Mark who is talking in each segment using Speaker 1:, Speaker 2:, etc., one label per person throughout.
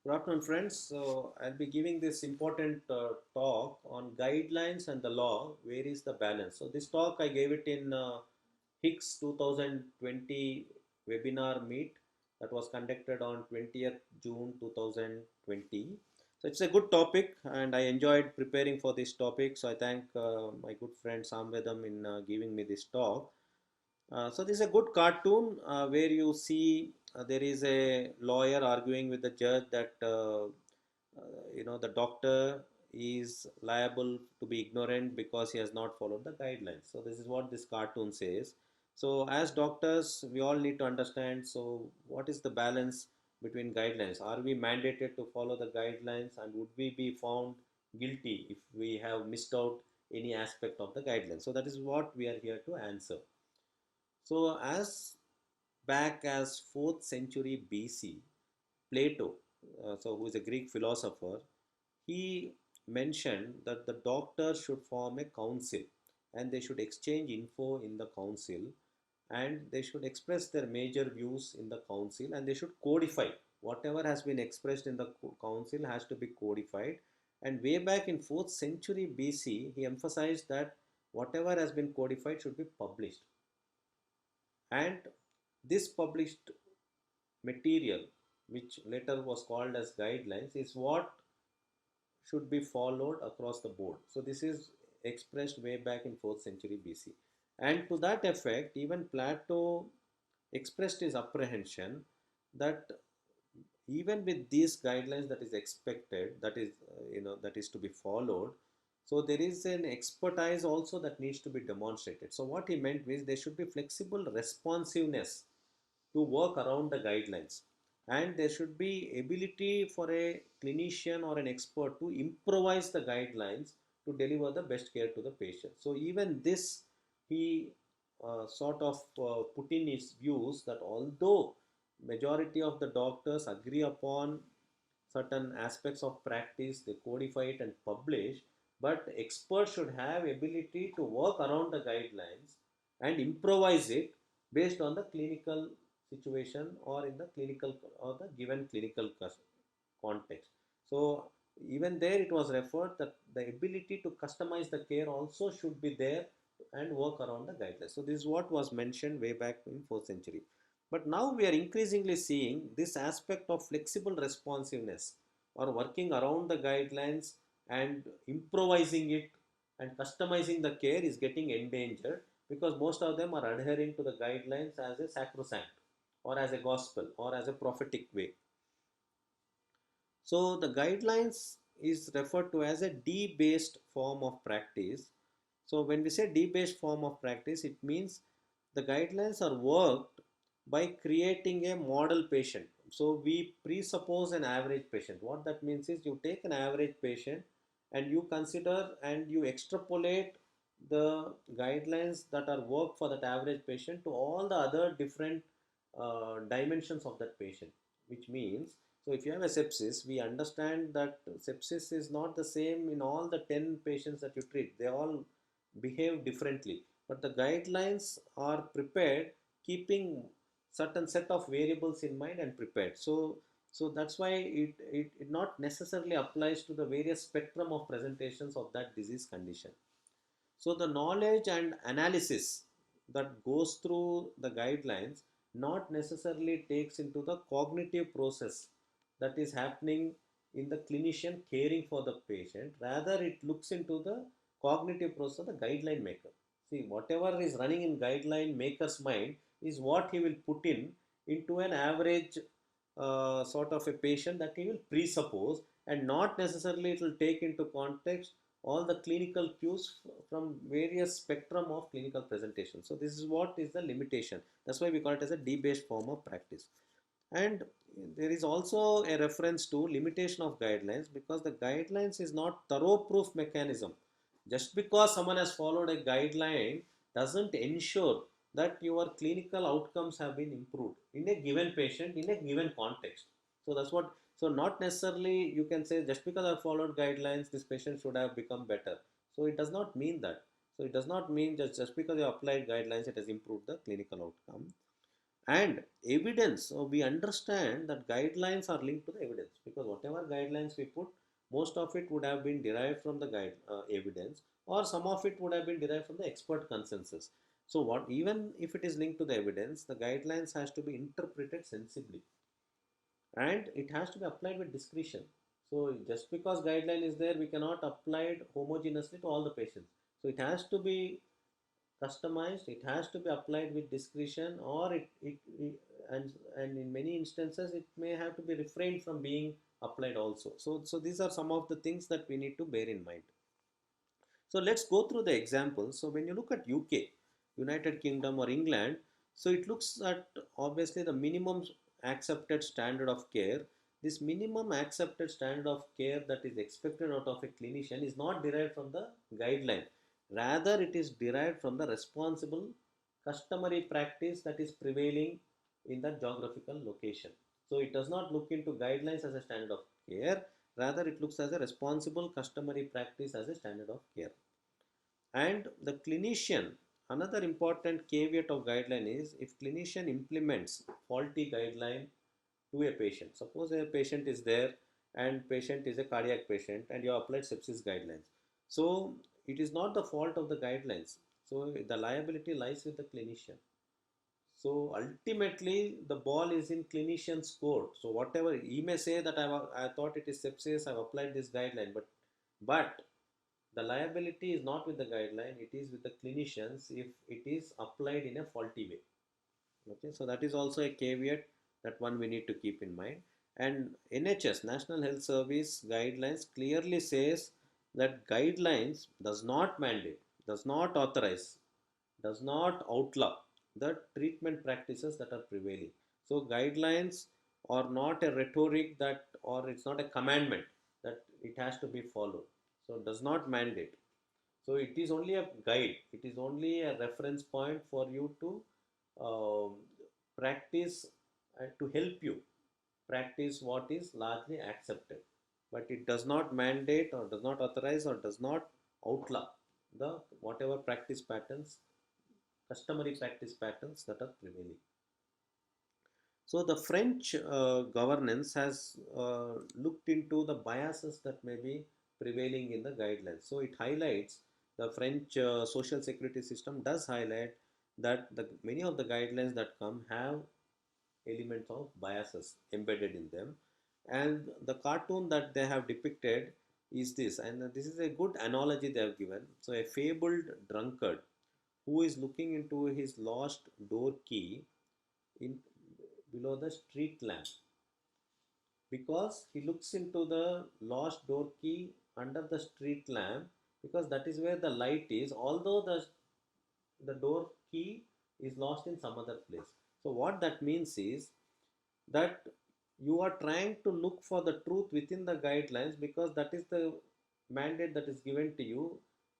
Speaker 1: Good afternoon, friends. So, I'll be giving this important talk on guidelines and the law. Where is the balance? So, this talk I gave it in HICS 2020 webinar meet that was conducted on 20th June 2020. So, it's a good topic and I enjoyed preparing for this topic. So, I thank my good friend Samvedam in giving me this talk. So this is a good cartoon where you see there is a lawyer arguing with the judge that the doctor is liable to be ignorant because he has not followed the guidelines. So this is what this cartoon says. So as doctors, we all need to understand. So what is the balance between guidelines? Are we mandated to follow the guidelines, and would we be found guilty if we have missed out any aspect of the guidelines? So that is what we are here to answer. So, as back as 4th century BC, Plato, who is a Greek philosopher, he mentioned that the doctors should form a council and they should exchange info in the council, and they should express their major views in the council, and they should codify whatever has been expressed in the council has to be codified. And way back in 4th century BC, he emphasized that whatever has been codified should be published, and this published material, which later was called as guidelines, is what should be followed across the board. So this is expressed way back in 4th century BC. And to that effect, even Plato expressed his apprehension that even with these guidelines that is expected, that is to be followed, so there is an expertise also that needs to be demonstrated. So what he meant was there should be flexible responsiveness to work around the guidelines, and there should be ability for a clinician or an expert to improvise the guidelines to deliver the best care to the patient. So even this he put in his views that although majority of the doctors agree upon certain aspects of practice, they codify it and publish, but experts should have ability to work around the guidelines and improvise it based on the clinical situation or in the clinical or the given clinical context. So even there it was referred that the ability to customize the care also should be there and work around the guidelines. So this is what was mentioned way back in 4th century. But now we are increasingly seeing this aspect of flexible responsiveness or working around the guidelines and improvising it and customizing the care is getting endangered, because most of them are adhering to the guidelines as a sacrosanct or as a gospel or as a prophetic way. So the guidelines is referred to as a D-based form of practice. So when we say D-based form of practice, it means the guidelines are worked by creating a model patient. So we presuppose an average patient. What that means is you take an average patient and you consider and you extrapolate the guidelines that are worked for that average patient to all the other different dimensions of that patient, which means, so if you have a sepsis, we understand that sepsis is not the same in all the 10 patients that you treat. They all behave differently, but the guidelines are prepared keeping certain set of variables in mind and prepared. So that's why it not necessarily applies to the various spectrum of presentations of that disease condition. So the knowledge and analysis that goes through the guidelines not necessarily takes into the cognitive process that is happening in the clinician caring for the patient. Rather, it looks into the cognitive process of the guideline maker. See, whatever is running in guideline maker's mind is what he will put in into an average sort of a patient that he will presuppose, and not necessarily it will take into context all the clinical cues from various spectrum of clinical presentation. So this is what is the limitation. That's why we call it as a D-based form of practice. And there is also a reference to limitation of guidelines, because the guidelines is not thorough proof mechanism. Just because someone has followed a guideline doesn't ensure that your clinical outcomes have been improved in a given patient in a given context. So that's what, so not necessarily you can say just because I followed guidelines this patient should have become better. So it does not mean that. So it does not mean just because you applied guidelines it has improved the clinical outcome. And evidence, so we understand that guidelines are linked to the evidence, because whatever guidelines we put, most of it would have been derived from the guide evidence, or some of it would have been derived from the expert consensus. So what, even if it is linked to the evidence, the guidelines has to be interpreted sensibly, and it has to be applied with discretion. So just because guideline is there, we cannot apply it homogeneously to all the patients. So it has to be customized, it has to be applied with discretion, or and in many instances it may have to be refrained from being applied also. So these are some of the things that we need to bear in mind. So let's go through the examples. So when you look at UK, United Kingdom or England, so it looks at obviously the minimum accepted standard of care. This minimum accepted standard of care that is expected out of a clinician is not derived from the guideline. Rather, it is derived from the responsible customary practice that is prevailing in that geographical location. So it does not look into guidelines as a standard of care. Rather, it looks as a responsible customary practice as a standard of care. And the clinician, another important caveat of guideline is if clinician implements faulty guideline to a patient. Suppose a patient is there and patient is a cardiac patient and you applied sepsis guidelines. So it is not the fault of the guidelines. So the liability lies with the clinician. So ultimately, the ball is in clinician's court. So whatever he may say that I thought it is sepsis, I've applied this guideline, but the liability is not with the guideline; it is with the clinicians if it is applied in a faulty way. Okay, so that is also a caveat that one we need to keep in mind. And NHS, National Health Service guidelines clearly says that guidelines does not mandate, does not authorize, does not outlaw the treatment practices that are prevailing. So guidelines are not a rhetoric that, or it's not a commandment that it has to be followed. So it does not mandate. So it is only a guide. It is only a reference point for you to um, practice to help you practice what is largely accepted. But it does not mandate or does not authorize or does not outlaw the whatever practice patterns, customary practice patterns that are prevailing. So the French governance has looked into the biases that may be prevailing in the guidelines. So it highlights the French social security system does highlight that the many of the guidelines that come have elements of biases embedded in them, and the cartoon that they have depicted is this, and this is a good analogy they have given. So a fabled drunkard who is looking into his lost door key in below the street lamp, because he looks into the lost door key under the street lamp, because that is where the light is, although the door key is lost in some other place. So what that means is that you are trying to look for the truth within the guidelines, because that is the mandate that is given to you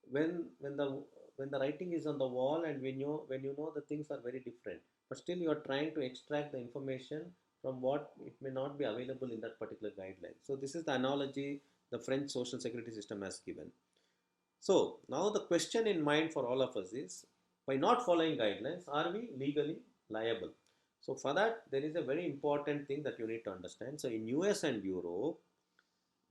Speaker 1: when the writing is on the wall, and when you know the things are very different, but still you are trying to extract the information from what it may not be available in that particular guideline. So this is the analogy the French social security system has given. So now the question in mind for all of us is, by not following guidelines, are we legally liable? So for that, there is a very important thing that you need to understand. So in US and Europe,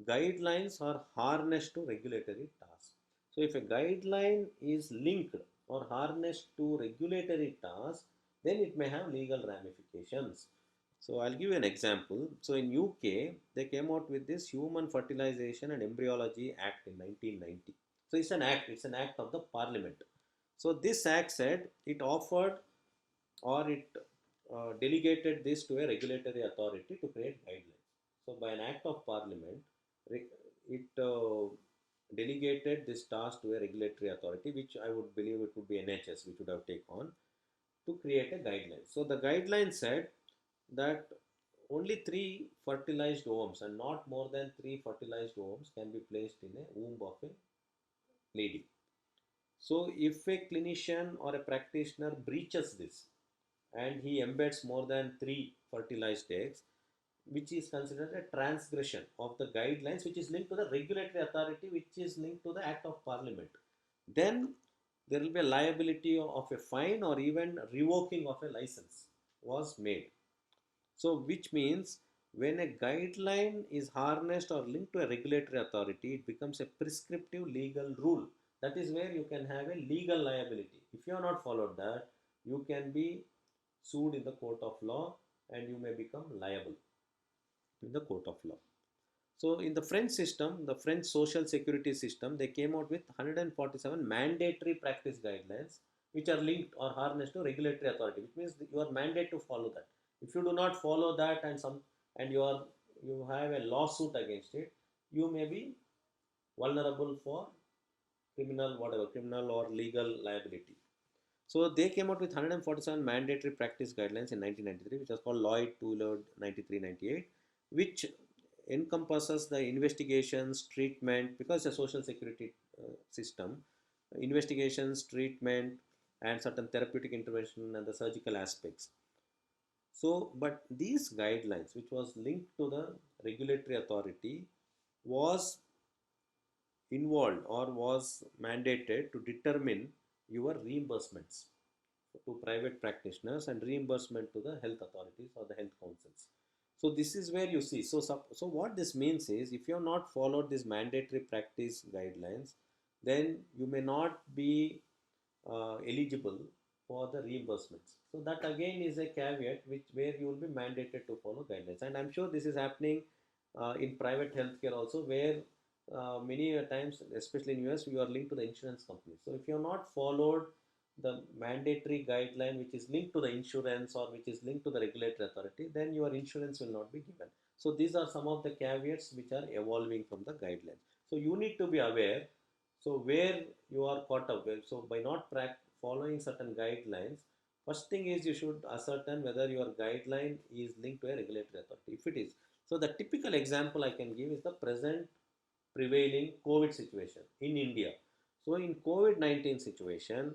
Speaker 1: guidelines are harnessed to regulatory tasks. So if a guideline is linked or harnessed to regulatory tasks, then it may have legal ramifications. So I'll give you an example. So in UK, they came out with this Human Fertilization and Embryology Act in 1990. So it's an act of the Parliament. So this act said it offered, or it delegated this to a regulatory authority to create guidelines. So by an act of Parliament, it delegated this task to a regulatory authority, which I would believe it would be NHS, which would have taken on to create a guideline. So the guideline said that only three fertilized ovumes and not more than three fertilized ovumes can be placed in a womb of a lady. So if a clinician or a practitioner breaches this and he embeds more than three fertilized eggs, which is considered a transgression of the guidelines, which is linked to the regulatory authority, which is linked to the Act of Parliament, then there will be a liability of a fine or even revoking of a license was made. So which means When a guideline is harnessed or linked to a regulatory authority, it becomes a prescriptive legal rule. That is where you can have a legal liability. If you have not followed that, you can be sued in the court of law and you may become liable in the court of law. So in the French system, the French social security system, they came out with 147 mandatory practice guidelines which are linked or harnessed to regulatory authority, which means you are mandated to follow that. If you do not follow that and you have a lawsuit against it, you may be vulnerable for criminal or legal liability. So they came out with 147 mandatory practice guidelines in 1993, which was called Lloyd Toolard 9398, which encompasses the investigations, treatment, because it's a social security system, investigations, treatment, and certain therapeutic intervention and the surgical aspects. So, but these guidelines, which was linked to the regulatory authority, was involved or was mandated to determine your reimbursements to private practitioners and reimbursement to the health authorities or the health councils. So this is where you see. So what this means is, if you have not followed these mandatory practice guidelines, then you may not be eligible for the reimbursements. So that again is a caveat which where you will be mandated to follow guidelines. And I'm sure this is happening in private healthcare also, where many times, especially in US, you are linked to the insurance company. So if you have not followed the mandatory guideline which is linked to the insurance or which is linked to the regulatory authority, then your insurance will not be given. So these are some of the caveats which are evolving from the guidelines. So you need to be aware. So where you are caught up with. So by not following certain guidelines, first thing is you should ascertain whether your guideline is linked to a regulatory authority. If it is, so the typical example I can give is the present prevailing COVID situation in India. So in COVID-19 situation,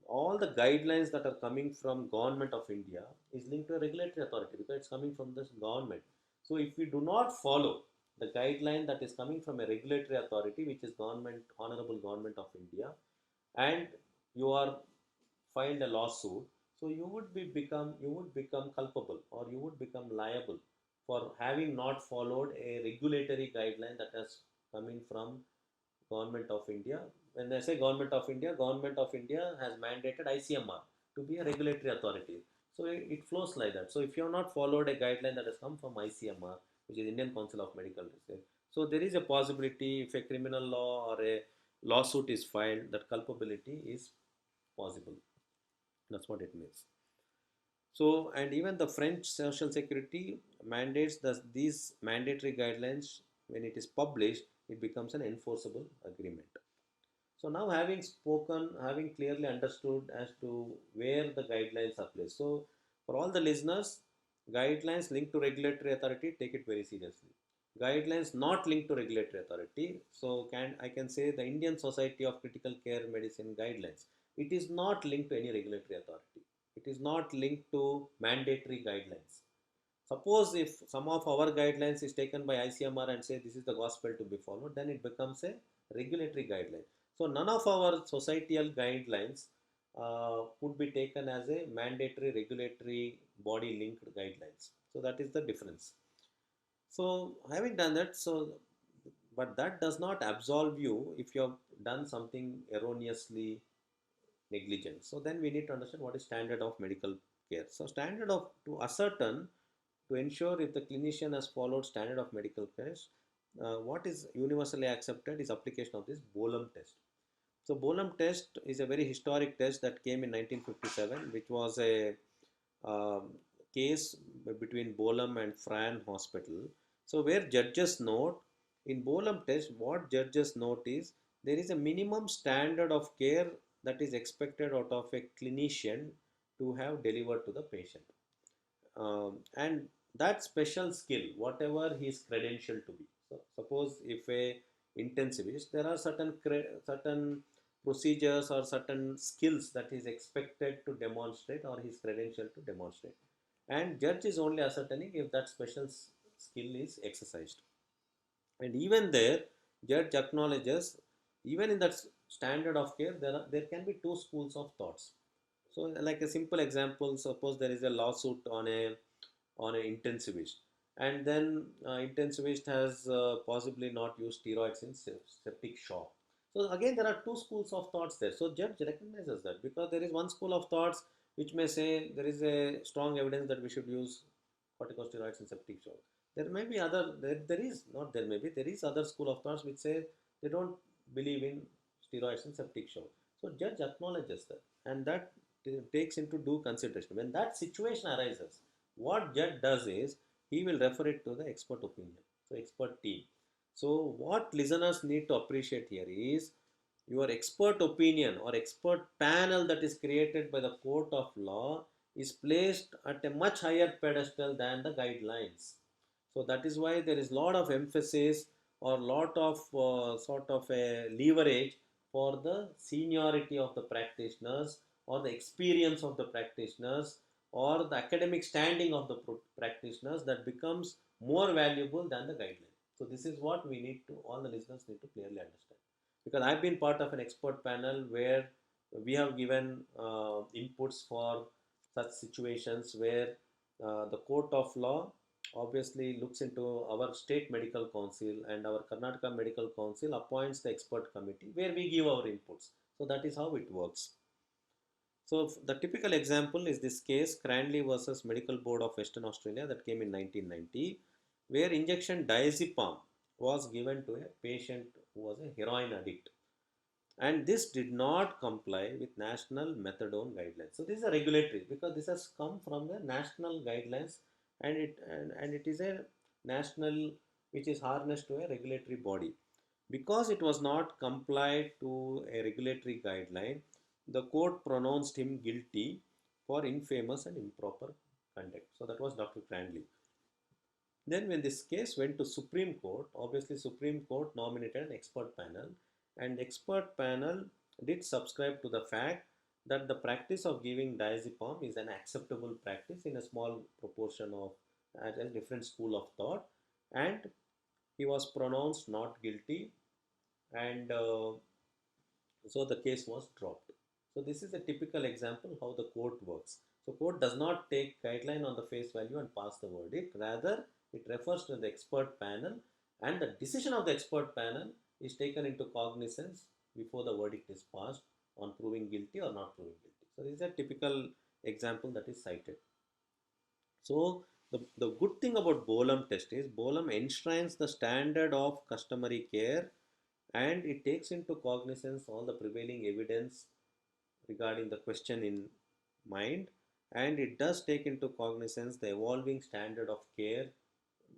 Speaker 1: all the guidelines that are coming from government of India is linked to a regulatory authority because it's coming from this government. So if we do not follow the guideline that is coming from a regulatory authority, which is government, honorable government of India, and you are filed a lawsuit, so you would become culpable or you would become liable for having not followed a regulatory guideline that has coming from government of India. When I say government of India has mandated ICMR to be a regulatory authority. So it flows like that. So if you have not followed a guideline that has come from ICMR, which is Indian Council of Medical Research, so there is a possibility if a criminal law or a lawsuit is filed, that culpability is possible. That's what it means. So, and even the French Social Security mandates that these mandatory guidelines, when it is published, it becomes an enforceable agreement. So now having spoken, having clearly understood as to where the guidelines are placed. So for all the listeners, guidelines linked to regulatory authority, take it very seriously. Guidelines not linked to regulatory authority. So I can say the Indian Society of Critical Care Medicine guidelines. It is not linked to any regulatory authority. It is not linked to mandatory guidelines. Suppose if some of our guidelines is taken by ICMR and say this is the gospel to be followed, then it becomes a regulatory guideline. So none of our societal guidelines could be taken as a mandatory regulatory body linked guidelines. So that is the difference. So having done that, but that does not absolve you if you have done something erroneously negligent. So then we need to understand what is standard of medical care. So standard of to ascertain to ensure if the clinician has followed standard of medical care, what is universally accepted is application of this Bolam test. So Bolam test is a very historic test that came in 1957, which was a um, case between Bolam and Fran Hospital. So where judges note in Bolam test, what judges note is there is a minimum standard of care that is expected out of a clinician to have delivered to the patient. And that special skill, whatever he is credentialed to be. So suppose if a intensivist, there are certain procedures or certain skills that is expected to demonstrate or his credential to demonstrate, and judge is only ascertaining if that special skill is exercised. And even there, judge acknowledges even in that standard of care there can be two schools of thoughts. So like a simple example, suppose there is a lawsuit on an intensivist. And then intensivist has possibly not used steroids in septic shock. So again, there are two schools of thoughts there. So judge recognizes that, because there is one school of thoughts which may say there is a strong evidence that we should use corticosteroids in septic shock. There may be other, there is not there may be, there is other school of thoughts which say they don't believe in steroids in septic shock. So judge acknowledges that, and that takes into due consideration. When that situation arises, what judge does is he will refer it to the expert opinion, so expert team. So what listeners need to appreciate here is your expert opinion or expert panel that is created by the court of law is placed at a much higher pedestal than the guidelines. So that is why there is a lot of emphasis or lot of sort of a leverage for the seniority of the practitioners or the experience of the practitioners or the academic standing of the practitioners, that becomes more valuable than the guideline. So this is what we need to, all the listeners need to clearly understand. Because I've been part of an expert panel where we have given inputs for such situations where the court of law obviously looks into our state medical council, and our Karnataka medical council appoints the expert committee where we give our inputs. So that is how it works. So the typical example is this case, Cranley versus Medical Board of Western Australia, that came in 1990, where injection diazepam was given to a patient who was a heroin addict, and this did not comply with national methadone guidelines. So this is a regulatory, because this has come from the national guidelines, and it is a national which is harnessed to a regulatory body. Because it was not complied to a regulatory guideline, the court pronounced him guilty for infamous and improper conduct. So that was Dr. Cranley. Then when this case went to Supreme Court, obviously Supreme Court nominated an expert panel, and expert panel did subscribe to the fact that the practice of giving diazepam is an acceptable practice in a small proportion of at a different school of thought, and he was pronounced not guilty, and so the case was dropped. So this is a typical example how the court works. So court does not take guideline on the face value and pass the verdict. Rather, it refers to the expert panel, and the decision of the expert panel is taken into cognizance before the verdict is passed on proving guilty or not proving guilty. So this is a typical example that is cited. So the good thing about Bolam test is Bolam enshrines the standard of customary care, and it takes into cognizance all the prevailing evidence regarding the question in mind, and it does take into cognizance the evolving standard of care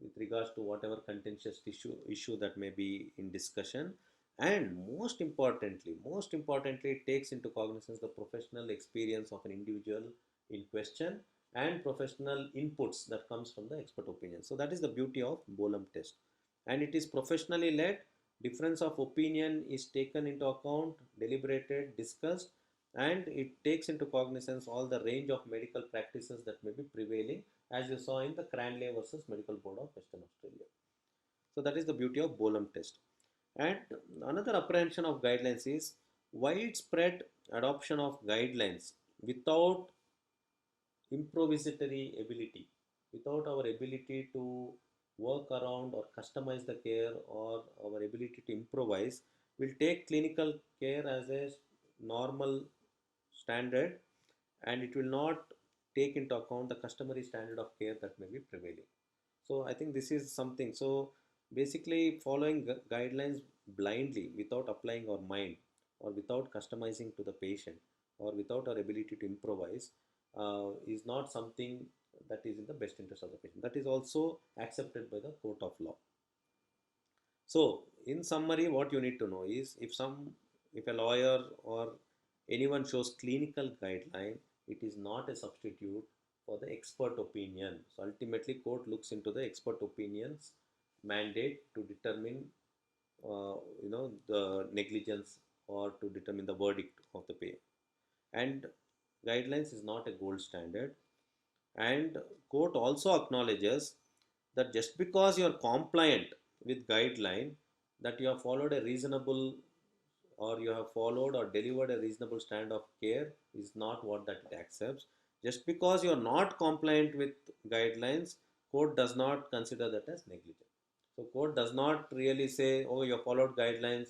Speaker 1: with regards to whatever contentious issue that may be in discussion, and most importantly it takes into cognizance the professional experience of an individual in question and professional inputs that comes from the expert opinion. So that is the beauty of Bolam test, and it is professionally led. Difference of opinion is taken into account, deliberated, discussed, and it takes into cognizance all the range of medical practices that may be prevailing, as you saw in the Cranley versus Medical Board of Western Australia. So that is the beauty of Bolam test. And another apprehension of guidelines is widespread adoption of guidelines without improvisatory ability, without our ability to work around or customize the care, or our ability to improvise, will take clinical care as a normal standard, and it will not take into account the customary standard of care that may be prevailing. So I think this is something. So basically following guidelines blindly without applying our mind, or without customizing to the patient, or without our ability to improvise is not something that is in the best interest of the patient. That is also accepted by the court of law. So in summary, what you need to know is, if a lawyer or anyone shows clinical guideline, it is not a substitute for the expert opinion. So ultimately court looks into the expert opinions mandate to determine the negligence, or to determine the verdict of the pay. And guidelines is not a gold standard, and court also acknowledges that just because you are compliant with guideline, that you have followed a reasonable, or you have followed or delivered a reasonable standard of care, is not what that it accepts. Just because you are not compliant with guidelines court does not consider that as negligent. So court does not really say, oh, you have followed guidelines,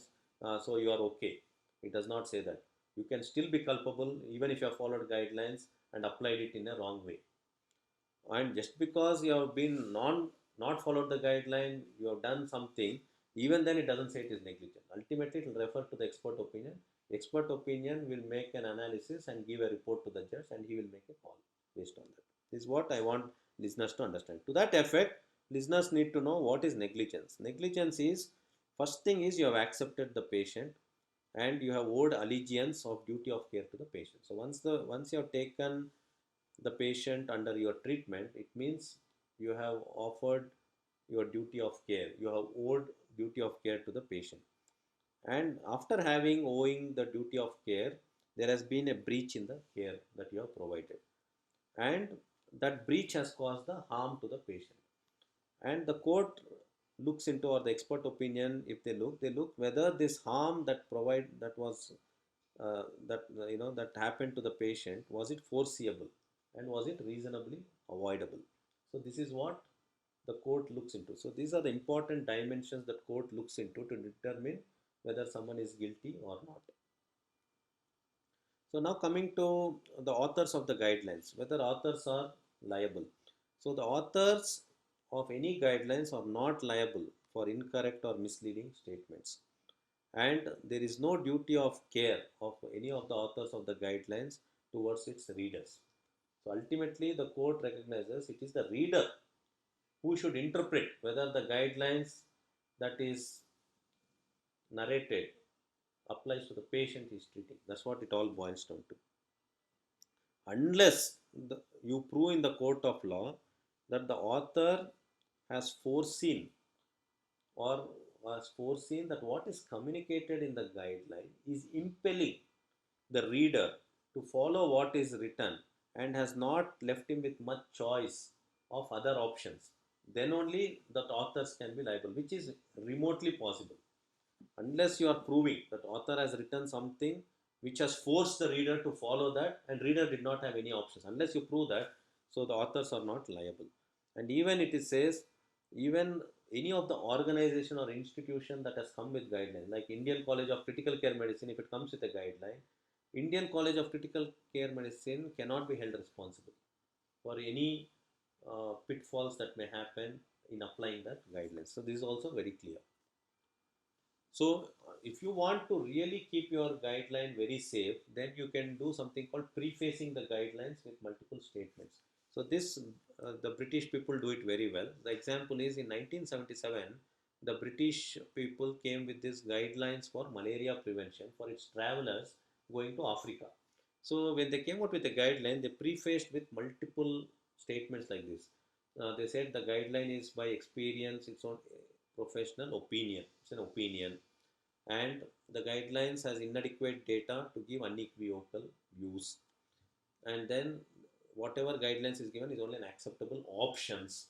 Speaker 1: so you are okay. It does not say that. You can still be culpable even if you have followed guidelines and applied it in a wrong way. And just because you have been not followed the guideline, you have done something, even then it doesn't say it is negligent. Ultimately it will refer to the expert opinion. Expert opinion will make an analysis and give a report to the judge, and he will make a call based on that. This is what I want listeners to understand. To that effect, listeners need to know what is negligence. Negligence is, first thing is, you have accepted the patient and you have owed allegiance of duty of care to the patient. So once you have taken the patient under your treatment, it means you have offered your duty of care, you have owed duty of care to the patient. And after having owing the duty of care, there has been a breach in the care that you have provided, and that breach has caused the harm to the patient. And the court looks into, or the expert opinion, if they look whether this harm that was that that happened to the patient, was it foreseeable and was it reasonably avoidable. So this is what the court looks into. So these are the important dimensions that court looks into to determine whether someone is guilty or not. So now coming to the authors of the guidelines, whether authors are liable. So the authors of any guidelines are not liable for incorrect or misleading statements, and there is no duty of care of any of the authors of the guidelines towards its readers. So ultimately the court recognizes it is the reader who should interpret whether the guidelines that is narrated applies to the patient he is treating. That's what it all boils down to. Unless you prove in the court of law that the author has foreseen or has foreseen that what is communicated in the guideline is impelling the reader to follow what is written and has not left him with much choice of other options, then only the authors can be liable, which is remotely possible. Unless you are proving that author has written something which has forced the reader to follow that, and reader did not have any options, unless you prove that, so the authors are not liable. And even it says, even any of the organization or institution that has come with guidelines, like Indian College of Critical Care Medicine, if it comes with a guideline, Indian College of Critical Care Medicine cannot be held responsible for any pitfalls that may happen in applying that guidelines. So this is also very clear. So if you want to really keep your guideline very safe, then you can do something called prefacing the guidelines with multiple statements. So this the British people do it very well. The example is in 1977, the British people came with these guidelines for malaria prevention for its travelers going to Africa. So when they came out with the guideline, they prefaced with multiple statements like this. They said the guideline is by experience, it's on professional opinion. It's an opinion, and the guidelines has inadequate data to give unequivocal views. And then whatever guidelines is given is only an acceptable options.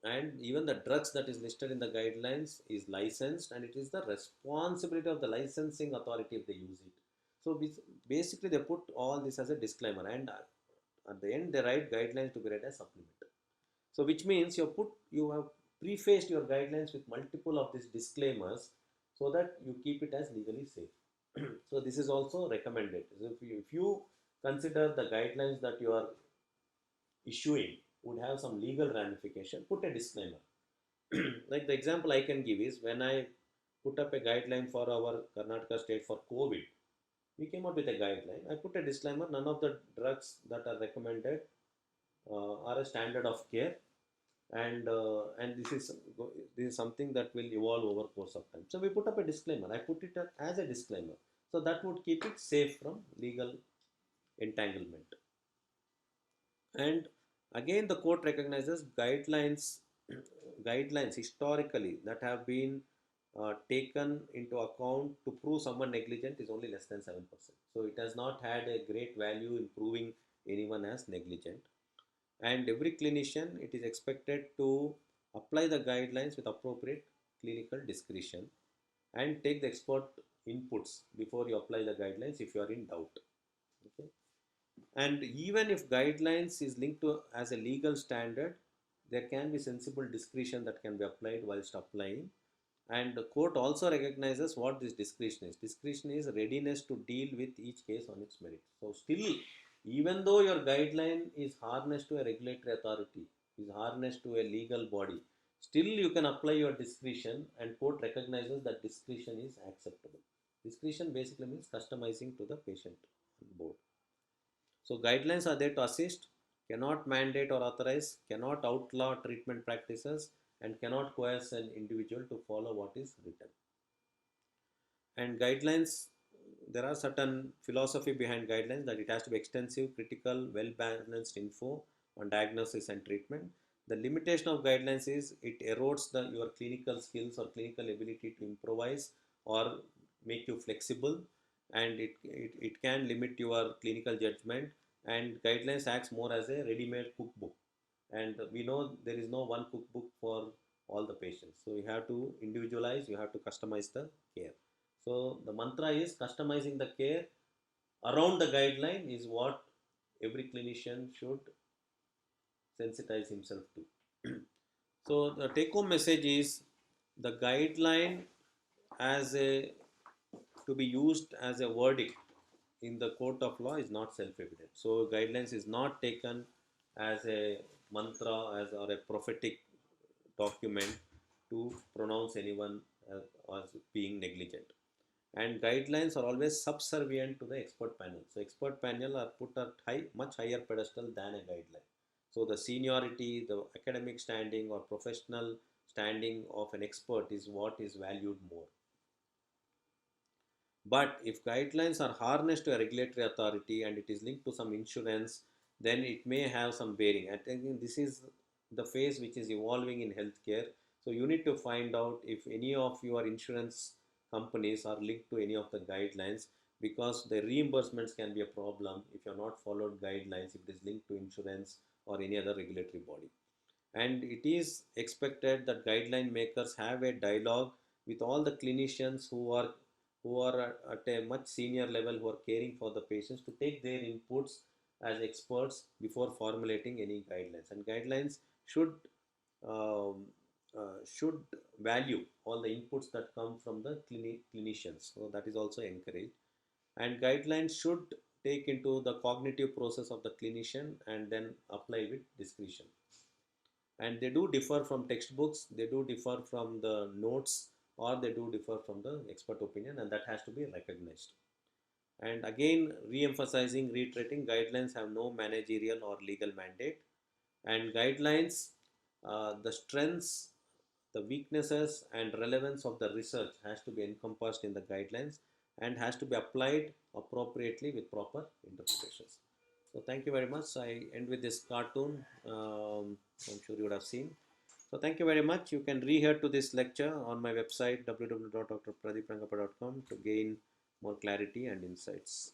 Speaker 1: And even the drugs that is listed in the guidelines is licensed, and it is the responsibility of the licensing authority if they use it. So basically they put all this as a disclaimer, and at the end they write guidelines to be read as supplement. So which means you have prefaced your guidelines with multiple of these disclaimers so that you keep it as legally safe. So this is also recommended. So if you consider the guidelines that you are issuing would have some legal ramification, put a disclaimer. Like the example I can give is, when I put up a guideline for our Karnataka state for COVID, we came out with a guideline. I put a disclaimer: none of the drugs that are recommended are a standard of care, and this is something that will evolve over course of time. So we put up a disclaimer. I put it as a disclaimer, so that would keep it safe from legal entanglement. And again, the court recognizes guidelines historically that have been taken into account to prove someone negligent is only less than 7%. So it has not had a great value in proving anyone as negligent. And every clinician, it is expected to apply the guidelines with appropriate clinical discretion and take the expert inputs before you apply the guidelines if you are in doubt. Okay. And even if guidelines is linked to as a legal standard, there can be sensible discretion that can be applied whilst applying. And the court also recognizes what this discretion is. Discretion is readiness to deal with each case on its merit. So still, even though your guideline is harnessed to a regulatory authority, is harnessed to a legal body, still you can apply your discretion, and court recognizes that discretion is acceptable. Discretion basically means customizing to the patient on board. So guidelines are there to assist, cannot mandate or authorize, cannot outlaw treatment practices, and cannot coerce an individual to follow what is written. And guidelines, there are certain philosophy behind guidelines, that it has to be extensive, critical, well balanced info on diagnosis and treatment. The limitation of guidelines is it erodes your clinical skills or clinical ability to improvise or make you flexible, and it can limit your clinical judgment. And guidelines acts more as a ready-made cookbook, and we know there is no one cookbook for all the patients, so you have to individualize, you have to customize the care. So the mantra is customizing the care around the guideline is what every clinician should sensitize himself to. So the take home message is the guideline as a to be used as a verdict in the court of law is not self-evident. So guidelines is not taken as a mantra as or a prophetic document to pronounce anyone as being negligent. And guidelines are always subservient to the expert panel. So expert panel are put at much higher pedestal than a guideline. So the seniority, the academic standing or professional standing of an expert is what is valued more. But if guidelines are harnessed to a regulatory authority and it is linked to some insurance, then it may have some bearing. I think this is the phase which is evolving in healthcare. So you need to find out if any of your insurance companies are linked to any of the guidelines, because the reimbursements can be a problem if you are not followed guidelines, if it is linked to insurance or any other regulatory body. And it is expected that guideline makers have a dialogue with all the clinicians who are at a much senior level, who are caring for the patients, to take their inputs as experts before formulating any guidelines. And guidelines um, should value all the inputs that come from the clinicians. So that is also encouraged. And guidelines should take into the cognitive process of the clinician and then apply with discretion. And they do differ from textbooks, they do differ from the notes, or they do differ from the expert opinion, and that has to be recognized. And again, re-emphasizing, reiterating, guidelines have no managerial or legal mandate. And guidelines, the strengths, the weaknesses and relevance of the research has to be encompassed in the guidelines and has to be applied appropriately with proper interpretations. So thank you very much. I end with this cartoon. I'm sure you would have seen. So thank you very much. You can rehear to this lecture on my website www.drpradeeprangappa.com to gain more clarity and insights.